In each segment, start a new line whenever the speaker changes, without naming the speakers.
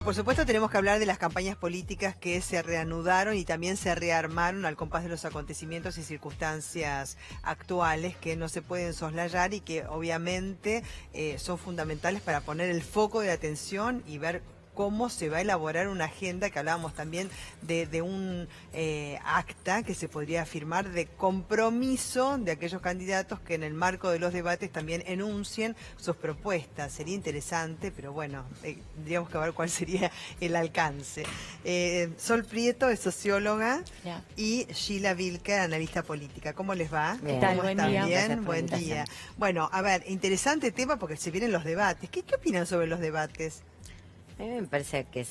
Por supuesto tenemos que hablar de las campañas políticas que se reanudaron y también se rearmaron al compás de los acontecimientos y circunstancias actuales que no se pueden soslayar y que obviamente son fundamentales para poner el foco de atención y ver cómo se va a elaborar una agenda, que hablábamos también de un acta que se podría firmar de compromiso de aquellos candidatos que en el marco de los debates también enuncien sus propuestas. Sería interesante, pero bueno, tendríamos que ver cuál sería el alcance. Sol Prieto es socióloga y Sheila Vilker, analista política. ¿Cómo les va?
Bien.
¿Cómo
Buen
están?
día.
Bien, buen día. Bueno, a ver, interesante tema porque se vienen los debates. ¿Qué opinan sobre los debates?
A mí me parece que es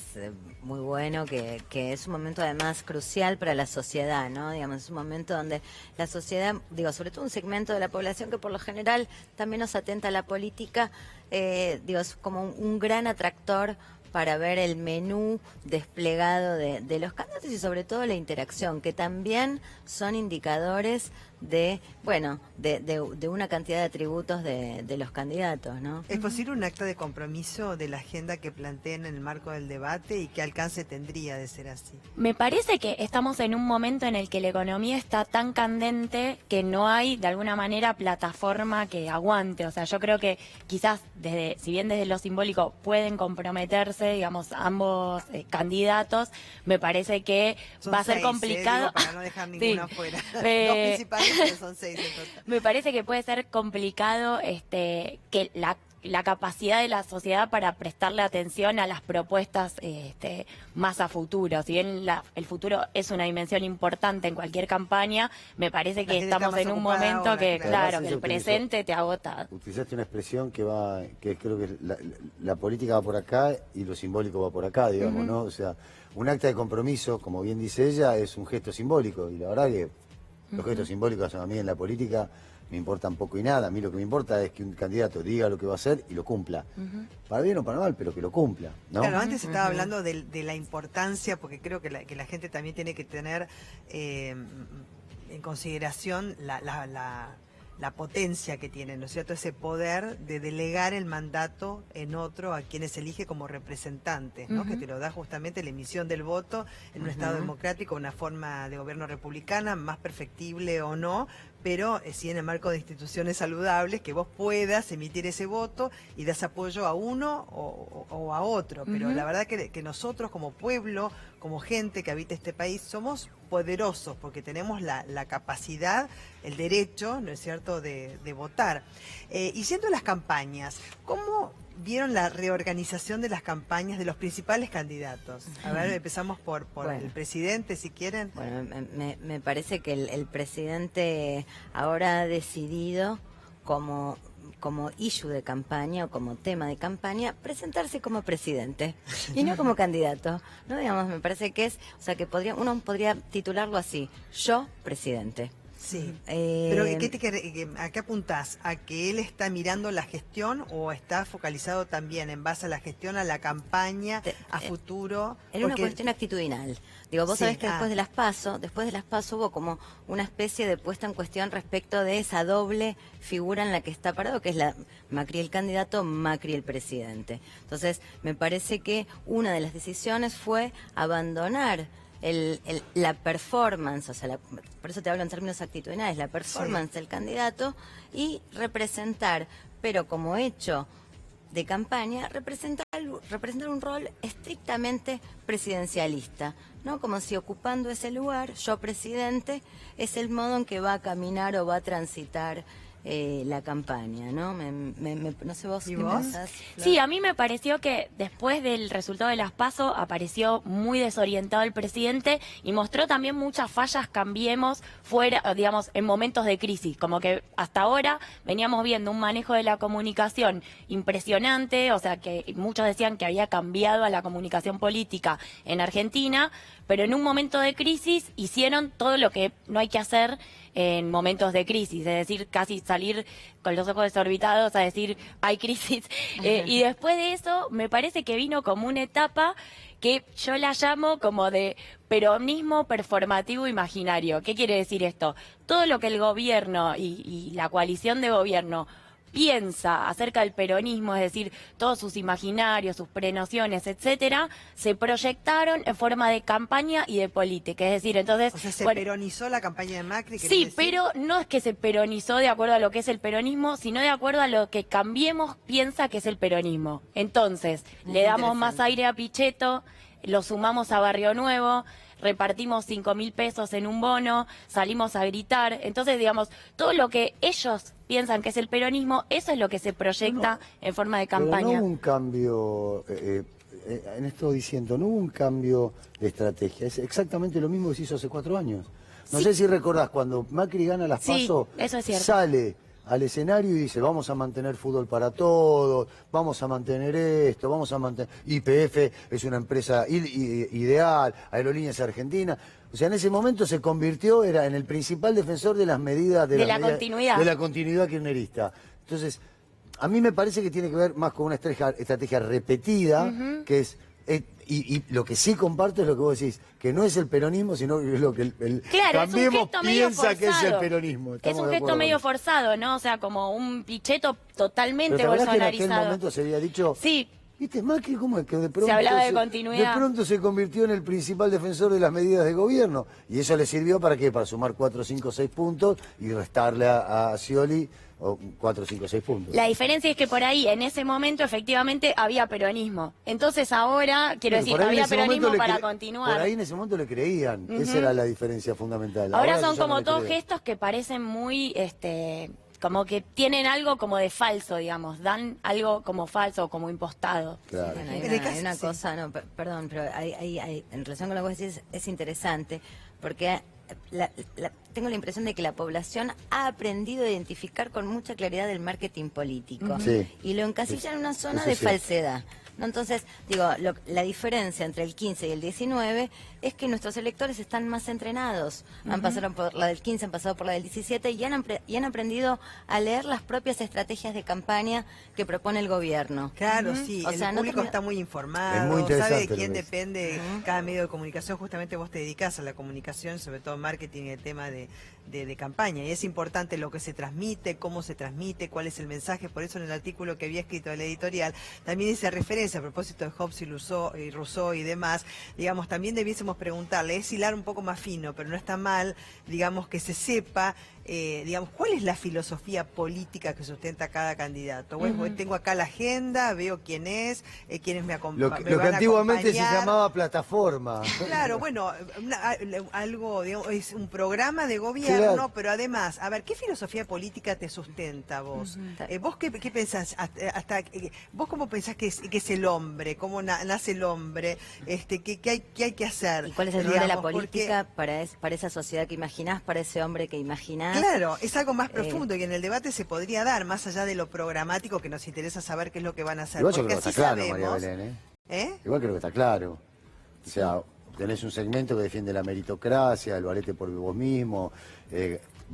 muy bueno, que es un momento además crucial para la sociedad, ¿no? Digamos, es un momento donde la sociedad, digo, sobre todo un segmento de la población que por lo general también nos atenta a la política, digo, es como un gran atractor para ver el menú desplegado de los candidatos y sobre todo la interacción, que también son indicadores de, bueno, de una cantidad de atributos de los candidatos, ¿no?
¿Es posible un acta de compromiso de la agenda que planteen en el marco del debate y qué alcance tendría de ser así?
Me parece que estamos en un momento en el que la economía está tan candente que no hay de alguna manera plataforma que aguante. O sea, yo creo que quizás si bien desde lo simbólico pueden comprometerse, digamos, ambos candidatos, me parece que va a ser complicado.
Digo, para no dejar ninguno afuera. Dos principales, pero son 6 en total.
Me parece que puede ser complicado que la capacidad de la sociedad para prestarle atención a las propuestas más a futuro. Si bien el futuro es una dimensión importante en cualquier campaña, me parece que estamos en un momento ahora, que, claro, que el presente te agota.
Utilizaste una expresión que creo que la política va por acá y lo simbólico va por acá, digamos, ¿no? O sea, un acta de compromiso, como bien dice ella, es un gesto simbólico y la verdad que los gestos simbólicos a mí en la política me importan poco y nada. A mí lo que me importa es que un candidato diga lo que va a hacer y lo cumpla. Para bien o para mal, pero que lo cumpla, ¿no?
Claro, antes estaba hablando de la importancia, porque creo que la gente también tiene que tener en consideración la potencia que tiene, ¿no es cierto? Ese poder de delegar el mandato en otro a quienes elige como representantes, ¿no? Que te lo da justamente la emisión del voto en un Estado democrático, una forma de gobierno republicana, más perfectible o no, pero sí en el marco de instituciones saludables, que vos puedas emitir ese voto y das apoyo a uno o a otro. Pero la verdad que nosotros como pueblo, como gente que habita este país, somos poderosos porque tenemos la capacidad, el derecho, ¿no es cierto?, de votar. Y yendo a las campañas, ¿cómo vieron la reorganización de las campañas de los principales candidatos? A ver, empezamos por el presidente, si quieren.
Bueno, me parece que el presidente ahora ha decidido como issue de campaña o como tema de campaña presentarse como presidente y no como candidato, no, digamos, me parece que que uno podría titularlo así: yo presidente.
Sí, pero ¿a qué apuntás? ¿A que él está mirando la gestión o está focalizado también en base a la gestión, a la campaña, a futuro?
Era una cuestión actitudinal. Digo, vos sabés que después de las PASO hubo como una especie de puesta en cuestión respecto de esa doble figura en la que está parado, que es la Macri el candidato, Macri el presidente. Entonces, me parece que una de las decisiones fue abandonar la performance, o sea, por eso te hablo en términos actitudinales, la performance del candidato y representar, pero como hecho de campaña, representar un rol estrictamente presidencialista, ¿no? Como si ocupando ese lugar, yo presidente, es el modo en que va a caminar o va a transitar la campaña, ¿no? No sé vos qué pensás.
Sí, a mí me pareció que después del resultado de las PASO apareció muy desorientado el presidente y mostró también muchas fallas, cambiemos, fuera, digamos, en momentos de crisis, como que hasta ahora veníamos viendo un manejo de la comunicación impresionante, o sea que muchos decían que había cambiado a la comunicación política en Argentina, pero en un momento de crisis hicieron todo lo que no hay que hacer en momentos de crisis, es decir, casi salir con los ojos desorbitados a decir hay crisis. Y después de eso me parece que vino como una etapa que yo la llamo como de peronismo performativo imaginario. ¿Qué quiere decir esto? Todo lo que el gobierno y la coalición de gobierno piensa acerca del peronismo, es decir, todos sus imaginarios, sus prenociones, etcétera, se proyectaron en forma de campaña y de política. Es decir, entonces...
O sea, se
bueno,
peronizó la campaña de Macri.
sí,
decir?
pero no es que se peronizó de acuerdo a lo que es el peronismo, sino de acuerdo a lo que Cambiemos piensa que es el peronismo. Entonces, le damos más aire a Pichetto, lo sumamos a Barrio Nuevo, repartimos 5.000 pesos en un bono, salimos a gritar. Entonces, digamos, todo lo que ellos piensan que es el peronismo, eso es lo que se proyecta en forma de campaña.
Pero no hubo un cambio, en esto diciendo, no hubo un cambio de estrategia. Es exactamente lo mismo que se hizo hace 4 años. No sé si recordás, cuando Macri gana las PASO,
eso es cierto.
sale al escenario y dice, vamos a mantener fútbol para todos, vamos a mantener esto, vamos a mantener... YPF es una empresa ideal, Aerolíneas Argentinas. O sea, en ese momento se convirtió, era en el principal defensor de las medidas... De la
continuidad.
De la continuidad kirchnerista. Entonces, a mí me parece que tiene que ver más con una estrategia repetida, que es... Y lo que sí comparto es lo que vos decís, que no es el peronismo, sino que es lo que el
claro,
Cambiemos piensa que es el peronismo.
Es un gesto medio forzado, ¿no? O sea, como un Pichetto totalmente
Pero
bolsonarizado.
Que en aquel momento se había dicho...
Sí.
¿Viste, Macri cómo es que de pronto
se hablaba de continuidad?
De pronto se convirtió en el principal defensor de las medidas de gobierno. Y eso le sirvió para qué, para sumar 4, 5, 6 puntos y restarle a Scioli 4, 5, 6 puntos.
La diferencia es que por ahí, en ese momento, efectivamente, había peronismo. Entonces ahora, quiero decir, había peronismo para continuar.
Por ahí en ese momento le creían. Esa era la diferencia fundamental.
Ahora son como todos gestos que parecen muy... como que tienen algo como de falso, digamos, dan algo como falso, como impostado.
Claro.
Bueno, hay una cosa, no, perdón, pero en relación con lo que vos decís, es interesante, porque tengo la impresión de que la población ha aprendido a identificar con mucha claridad el marketing político y lo encasilla en una zona de falsedad. ¿No? Entonces, digo, la diferencia entre el 15 y el 19 es que nuestros electores están más entrenados. Han pasado por la del 15, han pasado por la del 17 y han aprendido a leer las propias estrategias de campaña que propone el gobierno.
Claro, sí,
o sea,
el público está muy informado,
es muy
sabe de
interesante
quién depende cada medio de comunicación. Justamente vos te dedicás a la comunicación, sobre todo marketing y el tema de campaña, y es importante lo que se transmite, cómo se transmite, cuál es el mensaje. Por eso en el artículo que había escrito el editorial también hice referencia a propósito de Hobbes y Rousseau y demás. Digamos, también debiésemos preguntarle, es hilar un poco más fino, pero no está mal, digamos, que se sepa, digamos, cuál es la filosofía política que sustenta cada candidato. Bueno, tengo acá la agenda, veo quién es, quiénes me acompañan.
Lo que antiguamente se llamaba plataforma.
Claro, bueno, algo, digamos, es un programa de gobierno, pero además, a ver, ¿qué filosofía política te sustenta vos? ¿Vos qué pensás? ¿Vos cómo pensás que es el hombre? ¿Cómo nace el hombre? ¿Qué hay que hacer?
¿Y cuál es el rol de la política para esa sociedad que imaginás, para ese hombre que imaginás?
Claro, es algo más profundo y en el debate se podría dar, más allá de lo programático, que nos interesa saber qué es lo que van a hacer.
Igual yo
porque
creo que
así
está claro,
sabemos,
María Belén, Igual creo que está claro. O sea, tenés un segmento que defiende la meritocracia, el valete por vos mismo,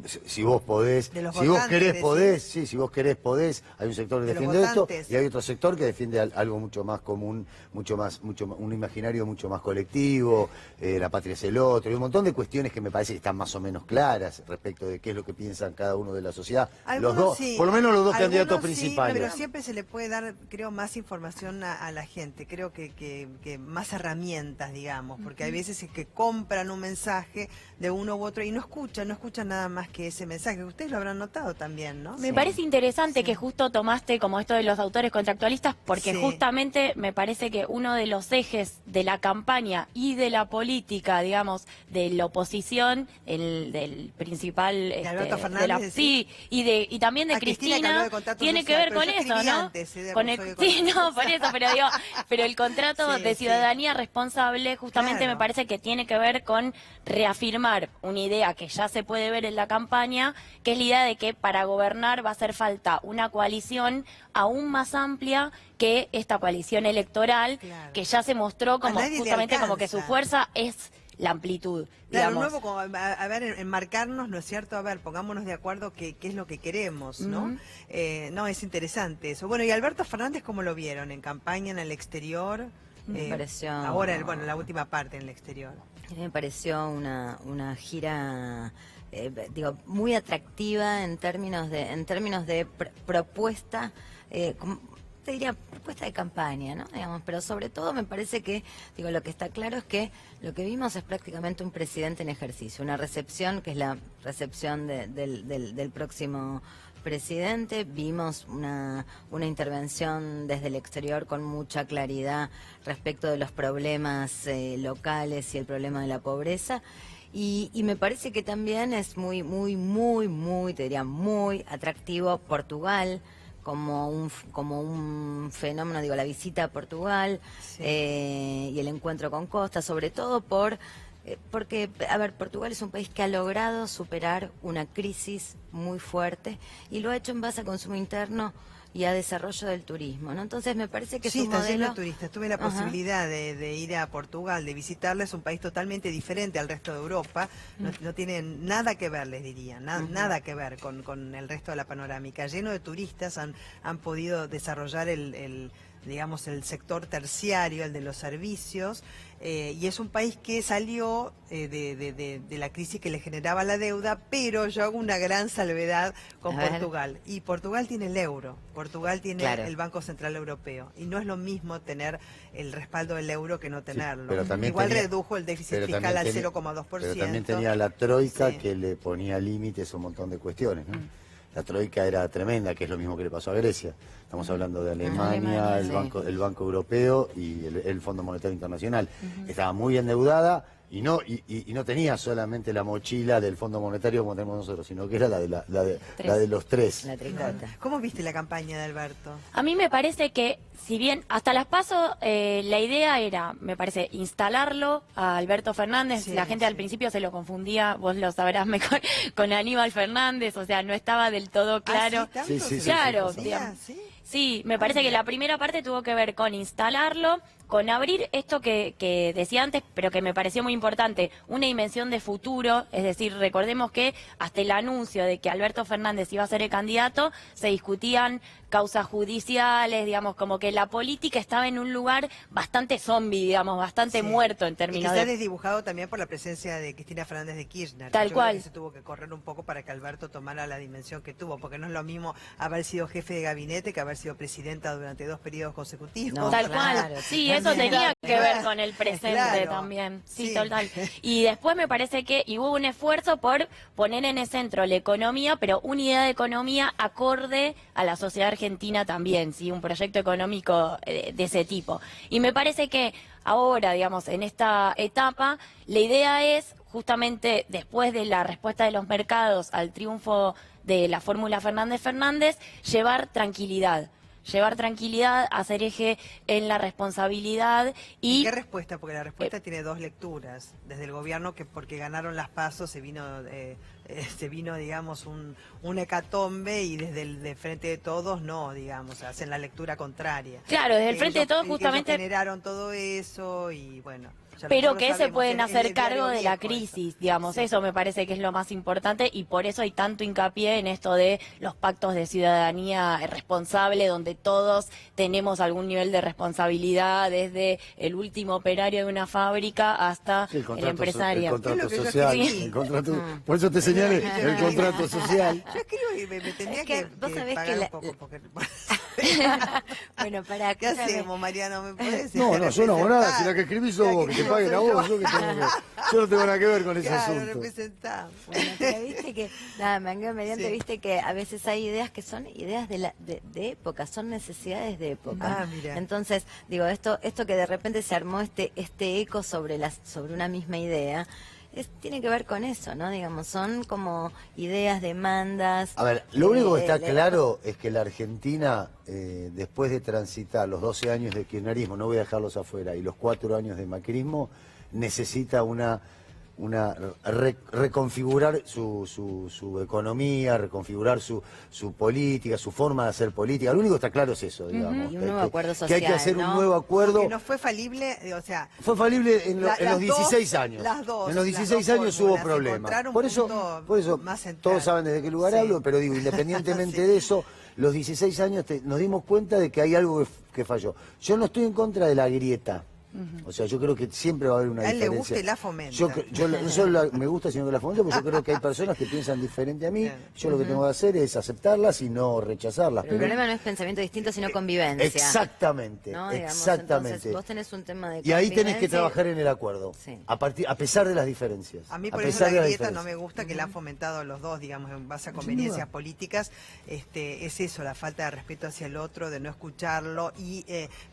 si vos podés, si vos querés podés, si vos querés podés, hay un sector que defiende esto y hay otro sector que defiende algo mucho más común, un imaginario mucho más colectivo, la patria es el otro, y un montón de cuestiones que me parece que están más o menos claras respecto de qué es lo que piensan cada uno de la sociedad. Los dos, por lo menos los dos candidatos principales.
Pero siempre se le puede dar, creo, más información a la gente, creo que más herramientas, digamos, porque hay veces que compran un mensaje de uno u otro y no escuchan nada más que ese mensaje. Ustedes lo habrán notado también, ¿no?
Me parece interesante que justo tomaste como esto de los autores contractualistas, porque justamente me parece que uno de los ejes de la campaña y de la política, digamos, de la oposición, del principal...
de Alberto Fernández.
Y también de Cristina tiene que ver con eso, ¿no? Por eso, pero el contrato de ciudadanía responsable justamente me parece que tiene que ver con reafirmar una idea que ya se puede ver en la campaña, que es la idea de que para gobernar va a hacer falta una coalición aún más amplia que esta coalición electoral, que ya se mostró como justamente como que su fuerza es la amplitud.
Claro,
digamos.
nuevo, como, a ver, enmarcarnos, ¿no es cierto? A ver, pongámonos de acuerdo qué es lo que queremos, ¿no? No, es interesante eso. Bueno, ¿y Alberto Fernández cómo lo vieron? ¿En campaña, en el exterior?
Me pareció...
Ahora, bueno, la última parte en el exterior.
Me pareció una gira, muy atractiva en términos de propuesta, te diría propuesta de campaña, ¿no? Digamos, pero sobre todo me parece que, lo que está claro es que lo que vimos es prácticamente un presidente en ejercicio, una recepción que es la recepción del próximo presidente. Vimos una intervención desde el exterior con mucha claridad respecto de los problemas locales y el problema de la pobreza. Y me parece que también es muy, te diría, muy atractivo Portugal como un fenómeno, la visita a Portugal, sí. Y el encuentro con Costa, sobre todo porque, a ver, Portugal es un país que ha logrado superar una crisis muy fuerte y lo ha hecho en base a consumo interno y a desarrollo del turismo, ¿no? Entonces me parece que
sí,
es un modelo...
está lleno de turistas. Tuve la posibilidad de ir a Portugal, de visitarla. Es un país totalmente diferente al resto de Europa. No tiene nada que ver, les diría, nada que ver con el resto de la panorámica. Lleno de turistas, han podido desarrollar digamos, el sector terciario, el de los servicios, y es un país que salió de la crisis que le generaba la deuda, pero yo hago una gran salvedad con Portugal. Y Portugal tiene el euro, Portugal tiene el Banco Central Europeo, y no es lo mismo tener el respaldo del euro que no tenerlo.
Sí, pero también
igual redujo el déficit fiscal al 0,2%.
Pero también tenía la troika que le ponía límites a un montón de cuestiones, ¿no? La troika era tremenda, que es lo mismo que le pasó a Grecia. Estamos hablando de Alemania, el Banco Europeo y el Fondo Monetario Internacional. Estaba muy endeudada y no tenía solamente la mochila del Fondo Monetario como tenemos nosotros, sino que era la de los tres.
La tricota.
¿Cómo viste la campaña de Alberto?
A mí me parece que, si bien hasta las PASO la idea era, me parece, instalarlo a Alberto Fernández. Sí, la gente al principio se lo confundía, vos lo sabrás mejor, con Aníbal Fernández, o sea, no estaba del todo claro.
¿Sí,
claro, sí, me parece que la primera parte tuvo que ver con instalarlo, con abrir esto que decía antes, pero que me pareció muy importante, una dimensión de futuro. Es decir, recordemos que hasta el anuncio de que Alberto Fernández iba a ser el candidato, se discutían causas judiciales, digamos, como que la política estaba en un lugar bastante zombie, digamos, bastante muerto en términos
de... desdibujado también por la presencia de Cristina Fernández de Kirchner.
Tal cual.
Creo que se tuvo que correr un poco para que Alberto tomara la dimensión que tuvo, porque no es lo mismo haber sido jefe de gabinete que haber sido presidenta durante 2 periodos consecutivos.
No, tal cual. Sí, eso tenía que ver con el presente también. Sí, total. Y después me parece que hubo un esfuerzo por poner en el centro la economía, pero una idea de economía acorde a la sociedad argentina también, sí, un proyecto económico de ese tipo. Y me parece que ahora, digamos, en esta etapa, la idea es justamente después de la respuesta de los mercados al triunfo de la fórmula Fernández, llevar tranquilidad, hacer eje en la responsabilidad y...
¿Qué respuesta? Porque la respuesta tiene 2 lecturas. Desde el gobierno, que porque ganaron las PASO se vino, digamos, un hecatombe, y desde el de Frente de Todos no, digamos, hacen la lectura contraria.
Claro, desde el Frente de Todos justamente...
Ellos generaron todo eso y bueno...
Pero que se pueden hacer cargo de la crisis, digamos, eso me parece que es lo más importante, y por eso hay tanto hincapié en esto de los pactos de ciudadanía responsable, donde todos tenemos algún nivel de responsabilidad, desde el último operario de una fábrica hasta el empresario.
El contrato social, por eso te señalé, el contrato social.
Yo escribo y me tendría que pagar un poco, porque...
Bueno, para
¿qué hacemos, Mariano? ¿Me podés
No, yo no hago nada, si la que escribí sos vos, que te paguen a vos, yo no tengo nada que ver con ese asunto.
Bueno, pero viste que, mangueo mediante, viste que a veces hay ideas que son ideas de época, son necesidades de época.
Mira.
Entonces, digo, esto que de repente se armó este eco sobre una misma idea, tiene que ver con eso, ¿no? Digamos, son como ideas, demandas.
A ver, lo único que está claro es que la Argentina, después de transitar los 12 años de kirchnerismo, no voy a dejarlos afuera, y los 4 años de macrismo, necesita reconfigurar su economía, reconfigurar su política, su forma de hacer política. Lo único que está claro es eso, digamos.
Y un nuevo acuerdo social,
que hay que hacer un nuevo acuerdo.
Que no fue falible, o sea...
Fue falible en los 16 años. En los 16 años hubo problemas. Por eso todos saben desde qué lugar hablo, pero digo, independientemente de eso, los 16 años nos dimos cuenta de que hay algo que falló. Yo no estoy en contra de la grieta. O sea, yo creo que siempre va a haber una
A él
diferencia.
le gusta y la fomenta.
Me gusta, sino que la fomento, porque yo creo que hay personas que piensan diferente a mí. Yo lo que tengo que hacer es aceptarlas y no rechazarlas.
Pero el problema no es pensamiento distinto, sino convivencia.
Exactamente,
¿no? Digamos,
exactamente.
Entonces, vos tenés un tema de
Y ahí tenés que
convivencia.
trabajar en el acuerdo,
Sí.
a pesar de las diferencias.
A mí por
a
eso
pesar
la
de las
grieta no
diferencias.
me gusta, que la han fomentado los dos, digamos, en base a conveniencias políticas. Es eso, la falta de respeto hacia el otro, de no escucharlo y,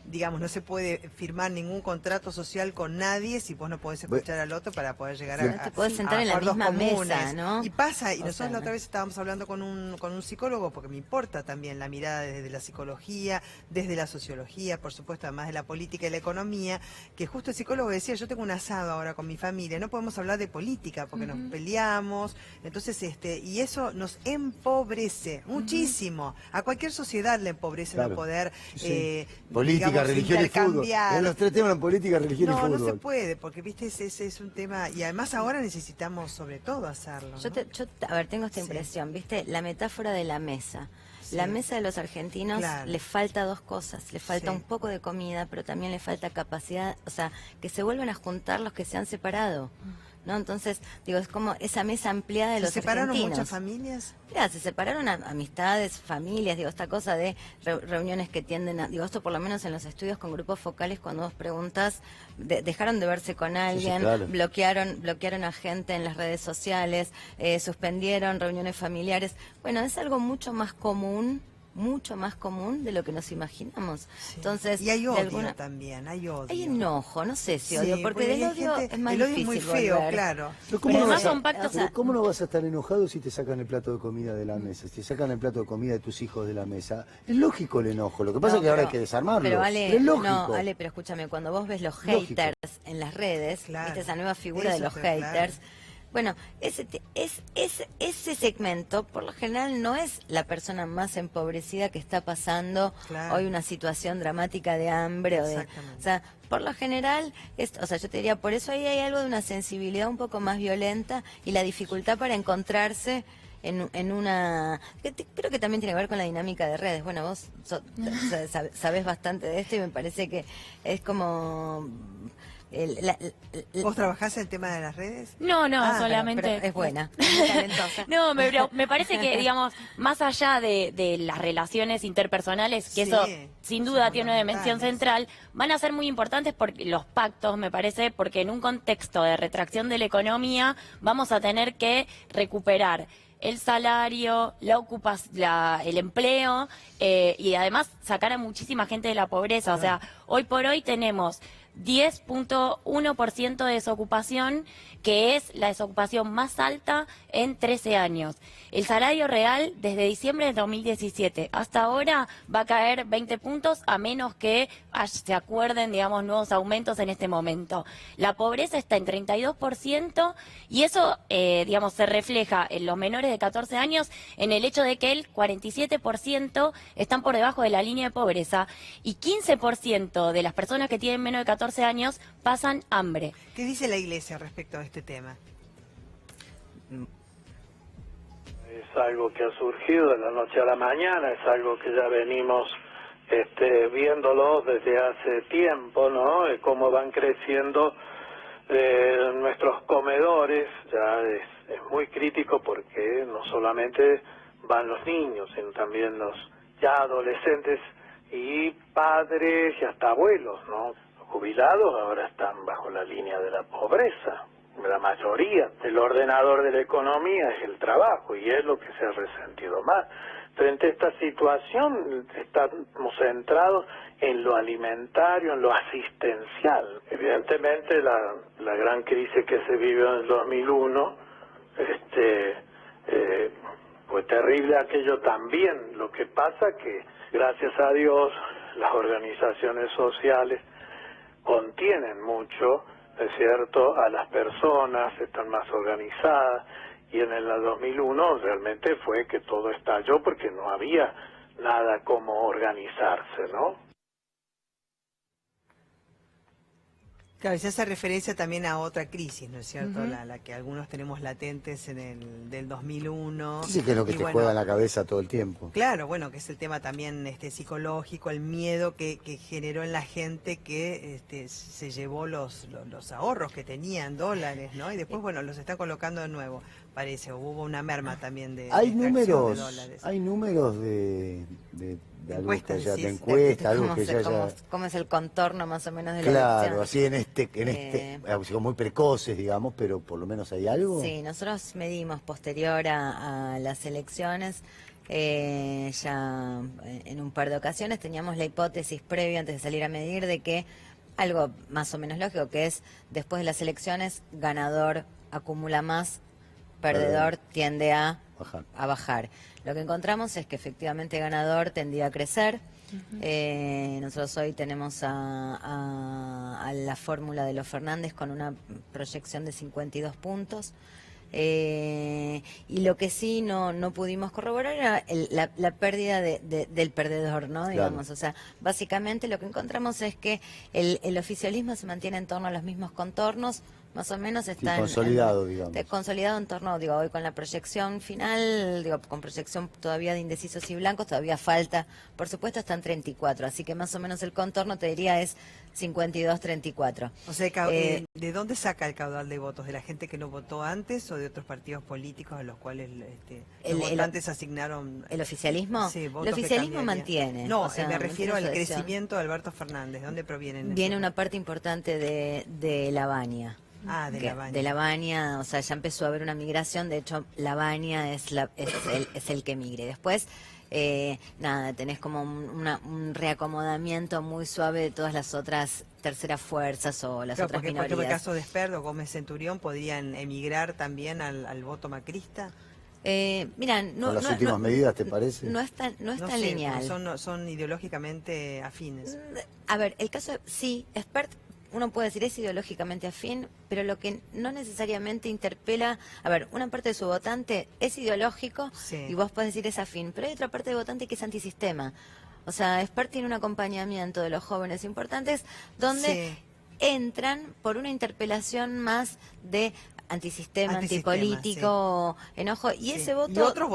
digamos, no se puede firmar ningún contrato social con nadie si vos no podés escuchar al otro para poder llegar
No te podés sentar en la
acuerdos
misma mesa,
comunes.
¿no?
Y pasa, y
O
nosotros
sea,
la otra vez estábamos hablando con un psicólogo, porque me importa también la mirada desde la psicología, desde la sociología, por supuesto, además de la política y la economía, que justo el psicólogo decía, yo tengo un asado ahora con mi familia, no podemos hablar de política porque nos peleamos, entonces y eso nos empobrece muchísimo. A cualquier sociedad le empobrece
Claro.
no poder
Política,
digamos,
religión y fútbol.
intercambiar.
En los tres temas, política, religión y
No,
fútbol.
no se puede, porque viste, ese es un tema, y además ahora necesitamos sobre todo hacerlo, ¿no?
A ver, tengo esta
Sí.
impresión, ¿viste? La metáfora de la mesa.
Sí.
La mesa de los argentinos
Claro.
le falta dos cosas. Le falta
Sí.
un poco de comida, pero también le falta capacidad, o sea, que se vuelvan a juntar los que se han separado, ¿no? Entonces, digo, es como esa mesa ampliada de
¿Se
los
separaron
argentinos.
muchas familias?
Mirá, se separaron amistades, familias, digo, esta cosa de reuniones que tienden a, digo, esto por lo menos en los estudios con grupos focales, cuando vos preguntas, dejaron de verse con alguien,
claro.
bloquearon a gente en las redes sociales, suspendieron reuniones familiares. Bueno, es algo mucho más común de lo que nos imaginamos.
Sí.
Entonces,
Y hay
de
odio también, hay odio.
hay enojo, no sé si
Sí,
odio, porque del
hay
odio
gente-
es más
el odio es
difícil
muy feo,
volver.
claro.
Pero
Pero además
no
son pactos,
pero ¿cómo no vas a estar enojado si te sacan el plato de comida de la mesa? Si te sacan el plato de comida de tus hijos de la mesa. Es lógico el enojo. Lo que pasa
No,
es que ahora
pero-
hay que desarmarlo.
Pero Ale,
es lógico.
no, Ale, pero escúchame, cuando vos ves los
Lógico.
haters en las redes,
Claro.
viste esa nueva figura de
Eso
los
fue, claro.
haters. Bueno, ese segmento, por lo general, no es la persona más empobrecida que está pasando
Claro.
hoy una situación dramática de hambre.
Exactamente.
O sea, por lo general, o sea, yo te diría, por eso ahí hay algo de una sensibilidad un poco más violenta y la dificultad para encontrarse en una... Creo que también tiene que ver con la dinámica de redes. Bueno, vos sabés bastante de esto y me parece que es como...
¿Vos trabajás el tema de las redes?
No,
Ah,
solamente...
Pero es buena, es muy talentosa.
No, me parece que, digamos, más allá de las relaciones interpersonales, que
Sí,
eso sin duda
son
tiene una dimensión
fundamentales.
central, van a ser muy importantes porque los pactos, me parece, porque en un contexto de retracción de la economía vamos a tener que recuperar el salario, el empleo y además sacar a muchísima gente de la pobreza. O sea, hoy por hoy tenemos 10.1% de desocupación, que es la desocupación más alta en 13 años. El salario real desde diciembre de 2017 hasta ahora va a caer 20 puntos a menos que se acuerden, digamos, nuevos aumentos en este momento. La pobreza está en 32% y eso, digamos, se refleja en los menores de 14 años en el hecho de que el 47% están por debajo de la línea de pobreza y 15% de las personas que tienen menos de 14 años pasan hambre.
¿Qué dice la Iglesia respecto a este tema?
Es algo que ha surgido de la noche a la mañana, es algo que ya venimos viéndolo desde hace tiempo, ¿no? Cómo van creciendo nuestros comedores, ya es muy crítico porque no solamente van los niños, sino también los ya adolescentes y padres y hasta abuelos, ¿no? Los jubilados ahora están bajo la línea de la pobreza. La mayoría del ordenador de la economía es el trabajo y es lo que se ha resentido más. Frente a esta situación estamos centrados en lo alimentario, en lo asistencial. Evidentemente la gran crisis que se vivió en el 2001 fue terrible aquello también. Lo que pasa que gracias a Dios las organizaciones sociales contienen mucho, es cierto, a las personas, están más organizadas, y en el 2001 realmente fue que todo estalló porque no había nada como organizarse, ¿no?
Claro, y se hace referencia también a otra crisis, ¿no es cierto? La que algunos tenemos latentes del 2001.
Sí, que es lo que
y
te
bueno,
juega en la cabeza todo el tiempo.
Claro, bueno, que es el tema también psicológico, el miedo que generó en la gente que se llevó los ahorros que tenía en dólares, ¿no? Y después, bueno, los está colocando de nuevo, parece. Hubo una merma también de
Hay
extracción
números,
de dólares.
hay números de algo que
Encuestas,
ya,
sí,
de
sí.
encuesta, algo que ya...
¿Cómo es el contorno más o menos de la
Claro,
elección?
así en muy precoces, digamos, pero por lo menos hay algo.
Sí, nosotros medimos posterior a las elecciones, ya en un par de ocasiones teníamos la hipótesis previa antes de salir a medir de que algo más o menos lógico, que es después de las elecciones, ganador acumula más, perdedor tiende a bajar. Lo que encontramos es que efectivamente ganador tendía a crecer. Nosotros hoy tenemos a la fórmula de los Fernández con una proyección de 52 puntos. Y lo que sí no pudimos corroborar era la pérdida del perdedor, ¿no? Digamos, o sea, básicamente lo que encontramos es que el oficialismo se mantiene en torno a los mismos contornos, más o menos está
consolidado, digamos.
Consolidado en torno, hoy con la proyección final, con proyección todavía de indecisos y blancos, todavía falta, por supuesto, están 34, así que más o menos el contorno, te diría, es 52-34.
O sea, ¿de dónde saca el caudal de votos? ¿De la gente que no votó antes o de otros partidos políticos a los cuales los votantes asignaron?
¿El oficialismo?
Sí,
el oficialismo mantiene.
No,
o sea,
me refiero al
mantiene su
crecimiento de Alberto Fernández. ¿De dónde provienen?
Viene una parte importante de La Baña. De La Baña, o sea, ya empezó a haber una migración, de hecho, La Baña es el que migre. Después, tenés como un reacomodamiento muy suave de todas las otras terceras fuerzas o las otras minorías.
Por ejemplo, el caso de Esperdo, Gómez Centurión, ¿podrían emigrar también al voto macrista?
Mira,
¿Con las últimas medidas, te parece?
No es tan lineal.
Son ideológicamente afines.
A ver, el caso, sí, Espert, uno puede decir es ideológicamente afín, pero lo que no necesariamente interpela, a ver, una parte de su votante es ideológico y vos podés decir es afín, pero hay otra parte de votante que es antisistema. O sea, Espert tiene un acompañamiento de los jóvenes importantes donde entran por una interpelación más de antisistema, antipolítico, enojo, y ese voto...
Y otros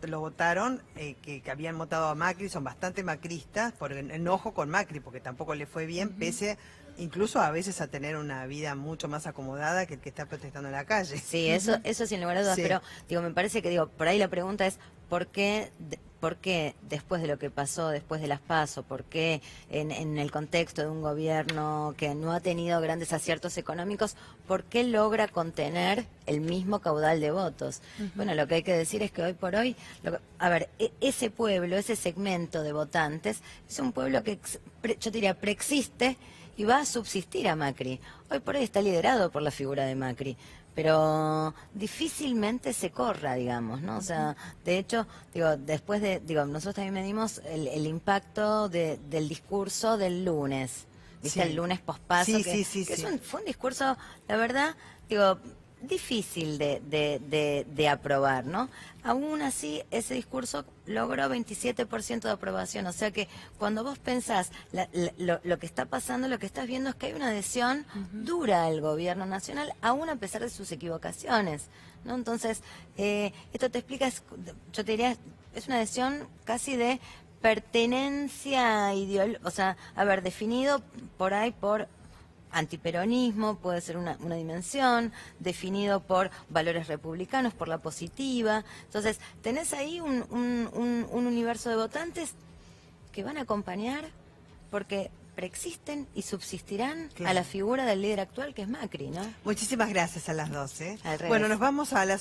lo votaron, que habían votado a Macri, son bastante macristas, por enojo con Macri, porque tampoco le fue bien, pese incluso a veces a tener una vida mucho más acomodada que el que está protestando en la calle.
Sí, eso sin lugar a dudas, pero me parece que por ahí la pregunta es, ¿por qué después de lo que pasó, después de las PASO, por qué en el contexto de un gobierno que no ha tenido grandes aciertos económicos, por qué logra contener el mismo caudal de votos? Bueno, lo que hay que decir es que hoy por hoy, ese pueblo, ese segmento de votantes, es un pueblo que yo diría preexiste y va a subsistir a Macri. Hoy por hoy está liderado por la figura de Macri, pero difícilmente se corra, digamos, ¿no? O sea, de hecho, después nosotros también medimos el impacto del discurso del lunes, ¿viste? El lunes pospaso, fue un discurso, la verdad, difícil de aprobar, ¿no? Aún así, ese discurso logró 27% de aprobación, o sea que cuando vos pensás lo que está pasando, lo que estás viendo es que hay una adhesión dura al gobierno nacional, aún a pesar de sus equivocaciones, ¿no? Entonces, esto te explica, yo te diría, es una adhesión casi de pertenencia ideológica, o sea, definido por ahí por antiperonismo, puede ser una dimensión, definido por valores republicanos, por la positiva. Entonces, tenés ahí un universo de votantes que van a acompañar porque preexisten y subsistirán a la figura del líder actual que es Macri, ¿no?
Muchísimas gracias a las dos.
Al revés.
Bueno, nos vamos a las